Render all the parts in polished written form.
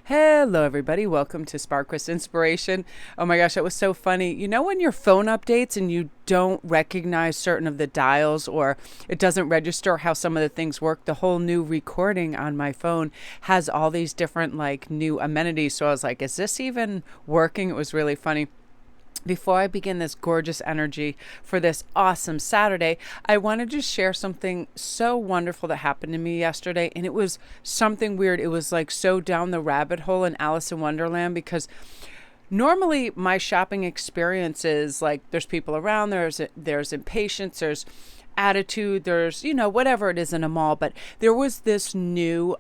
Hello, everybody. Welcome to SparkQuest Inspiration. Oh my gosh, that was so funny. You know, when your phone updates and you don't recognize certain of the dials or it doesn't register how some of the things work, the whole new recording on my phone has all these different like new amenities. So I was like, is this even working? It was really funny. Before I begin this gorgeous energy for this awesome Saturday, I wanted to share something so wonderful that happened to me yesterday. And it was something weird. It was like so down the rabbit hole in Alice in Wonderland because normally my shopping experience is like there's people around, there's impatience, there's attitude, there's whatever it is in a mall. But there was this new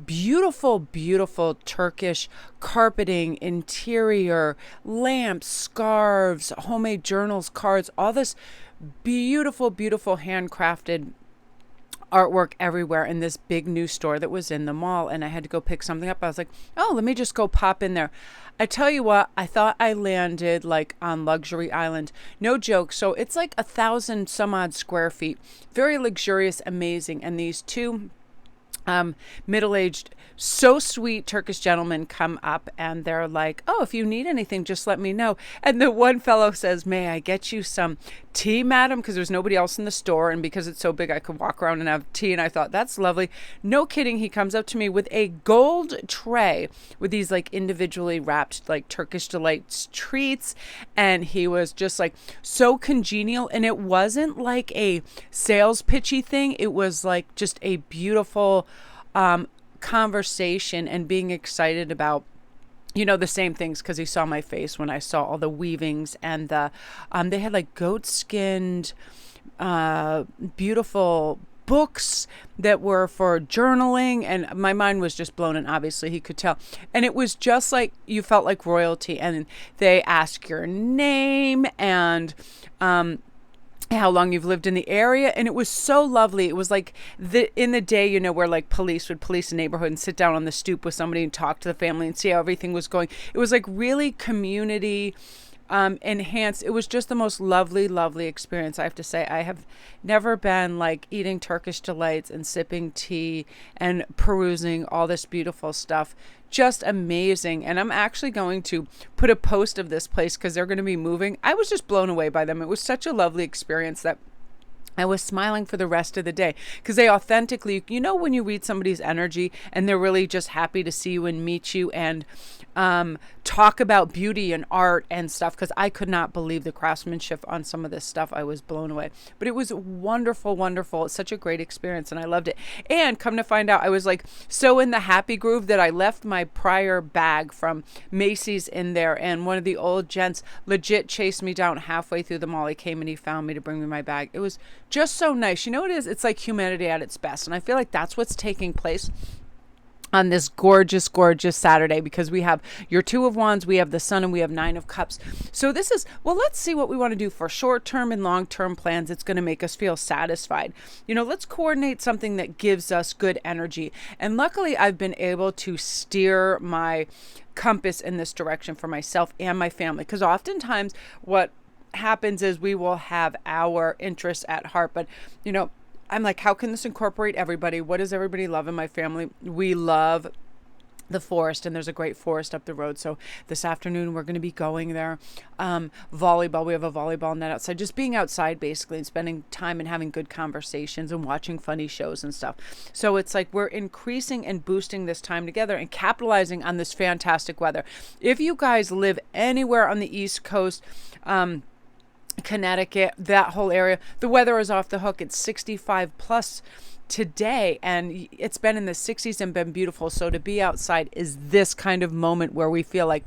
beautiful Turkish carpeting, interior, lamps, scarves, homemade journals, cards, all this beautiful handcrafted artwork everywhere in this big new store that was in the mall. And I had to go pick something up. I was like, oh, let me just go pop in there. I tell you what, I thought I landed like on Luxury Island. No joke. So it's like 1,000 some odd square feet. Very luxurious, amazing. And these two middle-aged, so sweet Turkish gentlemen come up and they're like, oh, if you need anything, just let me know. And the one fellow says, may I get you some tea, madam? Because there's nobody else in the store. And because it's so big, I could walk around and have tea. And I thought, that's lovely. No kidding. He comes up to me with a gold tray with these like individually wrapped like Turkish delights treats. And he was just like so congenial. And it wasn't like a sales pitchy thing. It was like just a beautiful conversation and being excited about the same things, because he saw my face when I saw all the weavings and the they had like goat skinned beautiful books that were for journaling, and my mind was just blown, and obviously he could tell. And it was just like you felt like royalty, and they ask your name and how long you've lived in the area. And it was so lovely. It was like in the day, where like police would police a neighborhood and sit down on the stoop with somebody and talk to the family and see how everything was going. It was like really community enhanced. It was just the most lovely experience. I have to say, I have never been like eating Turkish delights and sipping tea and perusing all this beautiful stuff. Just amazing. And I'm actually going to put a post of this place because they're going to be moving. I was just blown away by them. It was such a lovely experience that I was smiling for the rest of the day, because they authentically, when you read somebody's energy and they're really just happy to see you and meet you and talk about beauty and art and stuff, because I could not believe the craftsmanship on some of this stuff. I was blown away. But it was wonderful. It's such a great experience and I loved it. And come to find out, I was like so in the happy groove that I left my prior bag from Macy's in there, and one of the old gents legit chased me down halfway through the mall. He came and he found me to bring me my bag. It was just so nice. You know what it is? It's like humanity at its best. And I feel like that's what's taking place on this gorgeous Saturday, because we have your Two of Wands, we have the Sun, and we have Nine of Cups. So this is, well, let's see what we want to do for short-term and long-term plans. It's going to make us feel satisfied. Let's coordinate something that gives us good energy. And luckily, I've been able to steer my compass in this direction for myself and my family, because oftentimes what happens is we will have our interests at heart, but I'm like, how can this incorporate everybody? What does everybody love in my family? We love the forest, and there's a great forest up the road. So this afternoon we're going to be going there. Volleyball, we have a volleyball net outside, just being outside basically and spending time and having good conversations and watching funny shows and stuff. So it's like we're increasing and boosting this time together and capitalizing on this fantastic weather. If you guys live anywhere on the East Coast, Connecticut, that whole area, the weather is off the hook. It's 65 plus today, and it's been in the 60s and been beautiful. So to be outside is this kind of moment where we feel like,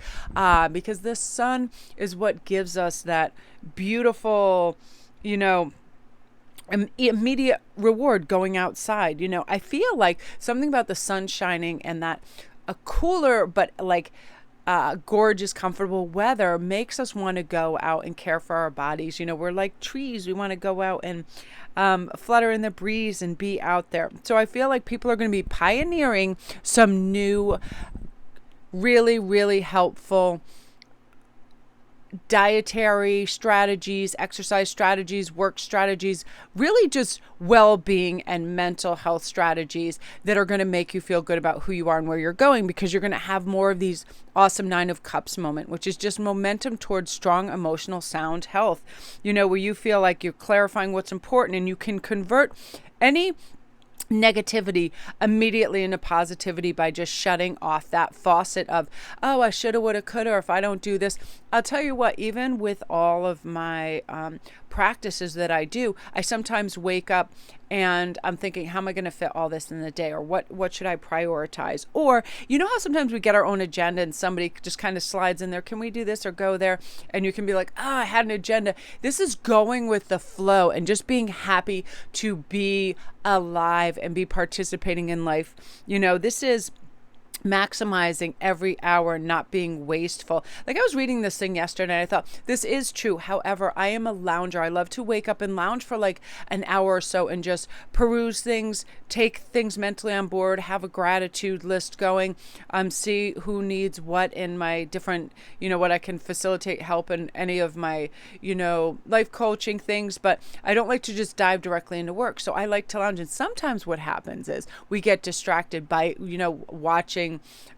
because the sun is what gives us that beautiful, immediate reward going outside. I feel like something about the sun shining and that a cooler, but like gorgeous, comfortable weather makes us want to go out and care for our bodies. We're like trees. We want to go out and flutter in the breeze and be out there. So I feel like people are going to be pioneering some new, really helpful dietary strategies, exercise strategies, work strategies, really just well-being and mental health strategies that are going to make you feel good about who you are and where you're going, because you're going to have more of these awesome Nine of Cups moment, which is just momentum towards strong, emotional, sound health, where you feel like you're clarifying what's important and you can convert any negativity immediately into positivity by just shutting off that faucet of, oh, I shoulda, woulda, coulda, or if I don't do this. I'll tell you what, even with all of my practices that I do, I sometimes wake up and I'm thinking, how am I going to fit all this in the day? Or what should I prioritize? Or, how sometimes we get our own agenda and somebody just kind of slides in there, can we do this or go there? And you can be like, I had an agenda. This is going with the flow and just being happy to be alive and be participating in life. This is maximizing every hour, not being wasteful. Like, I was reading this thing yesterday and I thought, this is true. However, I am a lounger. I love to wake up and lounge for like an hour or so and just peruse things, take things mentally on board, have a gratitude list going, see who needs what in my different, what I can facilitate, help in any of my, life coaching things. But I don't like to just dive directly into work. So I like to lounge. And sometimes what happens is we get distracted by, watching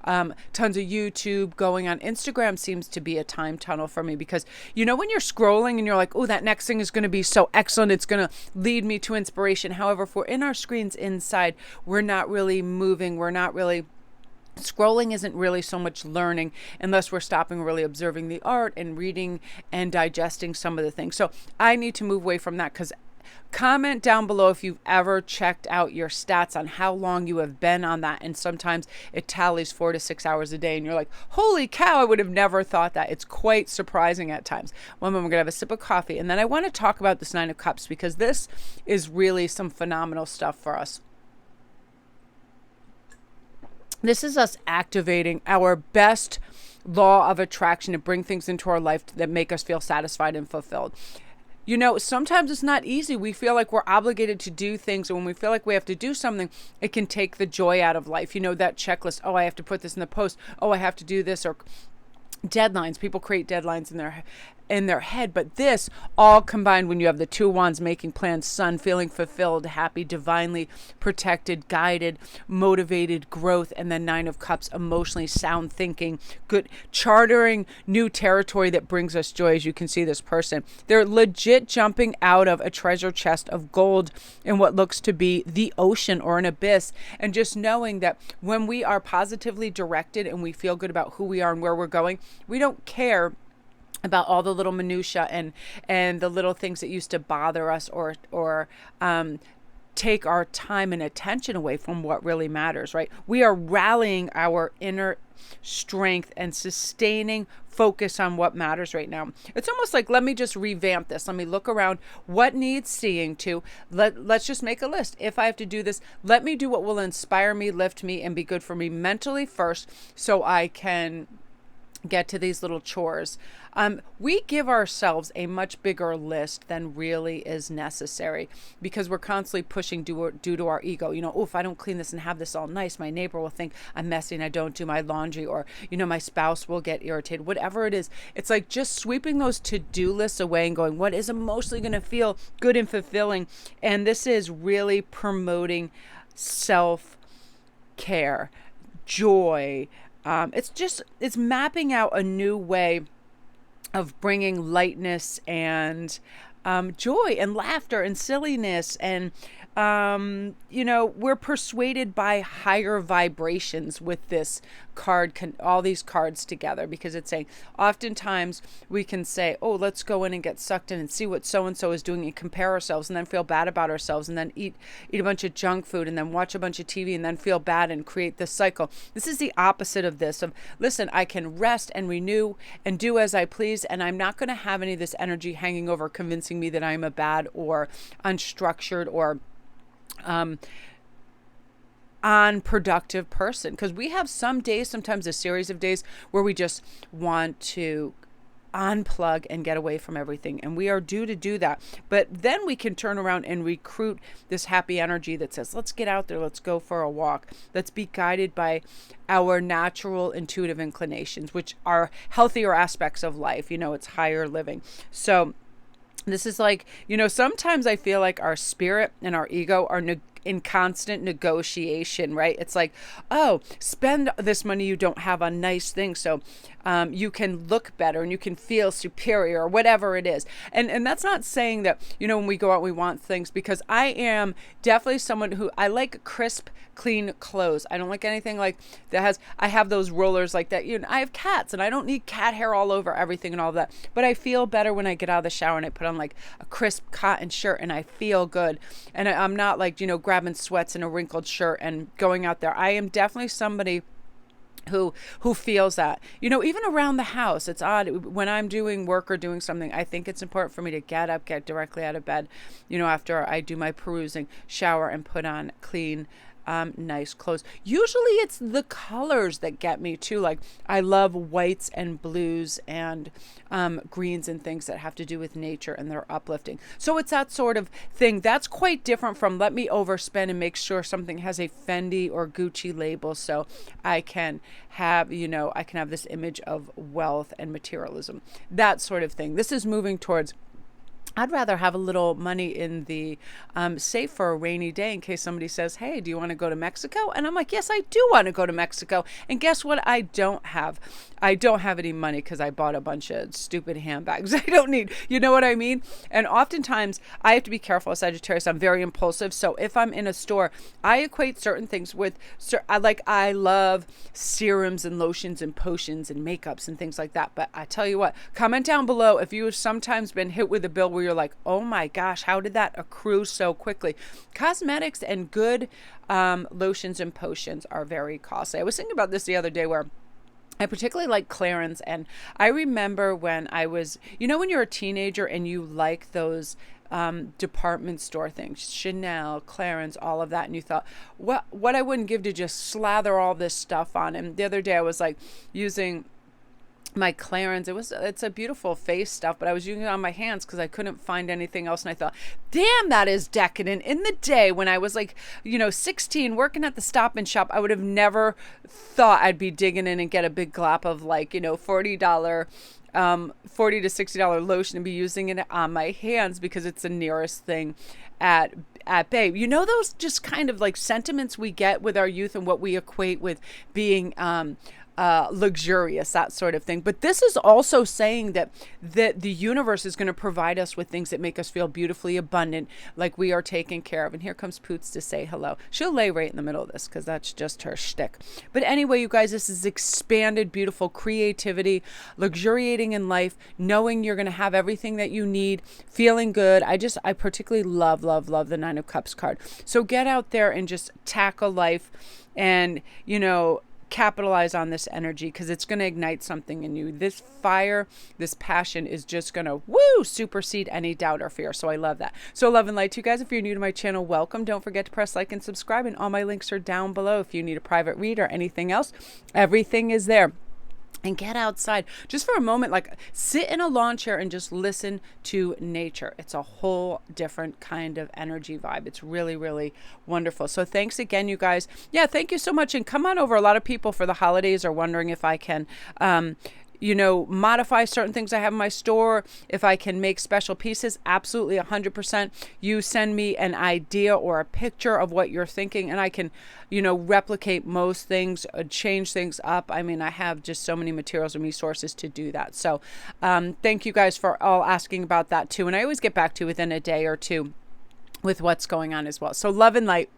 tons of YouTube. Going on Instagram seems to be a time tunnel for me, because when you're scrolling and you're like, oh, that next thing is going to be so excellent, it's going to lead me to inspiration. However, if we're in our screens inside, we're not really moving, we're not really scrolling, isn't really so much learning unless we're stopping, really observing the art and reading and digesting some of the things. So I need to move away from that. Because comment down below if you've ever checked out your stats on how long you have been on that. And sometimes it tallies 4 to 6 hours a day. And you're like, holy cow, I would have never thought that. It's quite surprising at times. One moment, we're going to have a sip of coffee. And then I want to talk about this Nine of Cups, because this is really some phenomenal stuff for us. This is us activating our best law of attraction to bring things into our life that make us feel satisfied and fulfilled. Sometimes it's not easy. We feel like we're obligated to do things. And when we feel like we have to do something, it can take the joy out of life. That checklist. Oh, I have to put this in the post. Oh, I have to do this. Or deadlines. People create deadlines in their head, but this all combined when you have the Two of Wands, making plans, Sun, feeling fulfilled, happy, divinely protected, guided, motivated, growth, and then Nine of Cups, emotionally sound thinking, good, chartering new territory that brings us joy. As you can see, this person, they're legit jumping out of a treasure chest of gold in what looks to be the ocean or an abyss, and just knowing that when we are positively directed and we feel good about who we are and where we're going, we don't care about all the little minutia and the little things that used to bother us or take our time and attention away from what really matters, right? We are rallying our inner strength and sustaining focus on what matters right now. It's almost like, let me just revamp this. Let me look around what needs seeing to. Let's just make a list. If I have to do this, let me do what will inspire me, lift me, and be good for me mentally first, so I can get to these little chores. We give ourselves a much bigger list than really is necessary, because we're constantly pushing due to our ego. Oh, if I don't clean this and have this all nice, my neighbor will think I'm messy and I don't do my laundry, or, my spouse will get irritated, whatever it is. It's like just sweeping those to-do lists away and going, what is emotionally going to feel good and fulfilling? And this is really promoting self-care, joy. It's mapping out a new way of bringing lightness and joy and laughter and silliness. And, we're persuaded by higher vibrations with this card, all these cards together, because it's saying oftentimes we can say, oh, let's go in and get sucked in and see what so-and-so is doing and compare ourselves and then feel bad about ourselves and then eat a bunch of junk food and then watch a bunch of TV and then feel bad and create this cycle. This is the opposite of this, of listen, I can rest and renew and do as I please, and I'm not going to have any of this energy hanging over convincing me that I'm a bad or unstructured or unproductive person. Because we have some days, sometimes a series of days, where we just want to unplug and get away from everything. And we are due to do that. But then we can turn around and recruit this happy energy that says, let's get out there, let's go for a walk, let's be guided by our natural intuitive inclinations, which are healthier aspects of life. It's higher living. So this is like, sometimes I feel like our spirit and our ego are in constant negotiation, right? It's like, oh, spend this money you don't have on nice things so you can look better and you can feel superior or whatever it is. And that's not saying that, when we go out, we want things, because I am definitely someone who, I like crisp, clean clothes. I don't like anything like that I have those rollers like that. I have cats and I don't need cat hair all over everything and all of that. But I feel better when I get out of the shower and I put on like a crisp cotton shirt and I feel good. And I'm not like, grabbing sweats in a wrinkled shirt and going out there. I am definitely somebody who feels that, even around the house. It's odd when I'm doing work or doing something, I think it's important for me to get up, get directly out of bed, after I do my perusing, shower, and put on clean, nice clothes. Usually it's the colors that get me too. Like I love whites and blues and greens and things that have to do with nature, and they're uplifting. So it's that sort of thing. That's quite different from let me overspend and make sure something has a Fendi or Gucci label so I can have, I can have this image of wealth and materialism, that sort of thing. This is moving towards, I'd rather have a little money in the safe for a rainy day in case somebody says, hey, do you want to go to Mexico? And I'm like, yes, I do want to go to Mexico. And guess what? I don't have any money because I bought a bunch of stupid handbags I don't need. You know what I mean? And oftentimes I have to be careful as Sagittarius. I'm very impulsive. So if I'm in a store, I equate certain things with, I love serums and lotions and potions and makeups and things like that. But I tell you what, comment down below if you have sometimes been hit with a bill where you're like, oh my gosh, how did that accrue so quickly? Cosmetics and good lotions and potions are very costly. I was thinking about this the other day where I particularly like Clarins. And I remember when I was, when you're a teenager and you like those department store things, Chanel, Clarins, all of that. And you thought, what I wouldn't give to just slather all this stuff on. And the other day I was like using my Clarins. It's a beautiful face stuff, but I was using it on my hands because I couldn't find anything else. And I thought, damn, that is decadent. In the day when I was like, 16 working at the Stop and Shop, I would have never thought I'd be digging in and get a big glop of like, $40 $40 to $60 lotion and be using it on my hands because it's the nearest thing at Babe. Those just kind of like sentiments we get with our youth and what we equate with being luxurious, that sort of thing. But this is also saying that the universe is going to provide us with things that make us feel beautifully abundant, like we are taken care of. And here comes Poots to say hello. She'll lay right in the middle of this because that's just her shtick. But anyway, you guys, this is expanded, beautiful creativity, luxuriating in life, knowing you're going to have everything that you need, feeling good. I particularly love the Nine of Cups card. So get out there and just tackle life and, capitalize on this energy because it's going to ignite something in you. This fire, this passion is just going to supersede any doubt or fear. So I love that. So love and light to you guys. If you're new to my channel, welcome. Don't forget to press like and subscribe, and all my links are down below. If you need a private read or anything else, everything is there. And get outside just for a moment, like sit in a lawn chair and just listen to nature. It's a whole different kind of energy vibe. It's really, really wonderful. So thanks again, you guys. Yeah, thank you so much. And come on over. A lot of people for the holidays are wondering if I can, modify certain things I have in my store, if I can make special pieces. Absolutely, 100%. You send me an idea or a picture of what you're thinking, and I can, replicate most things, change things up. I mean, I have just so many materials and resources to do that. So thank you guys for all asking about that too. And I always get back to you within a day or two with what's going on as well. So love and light.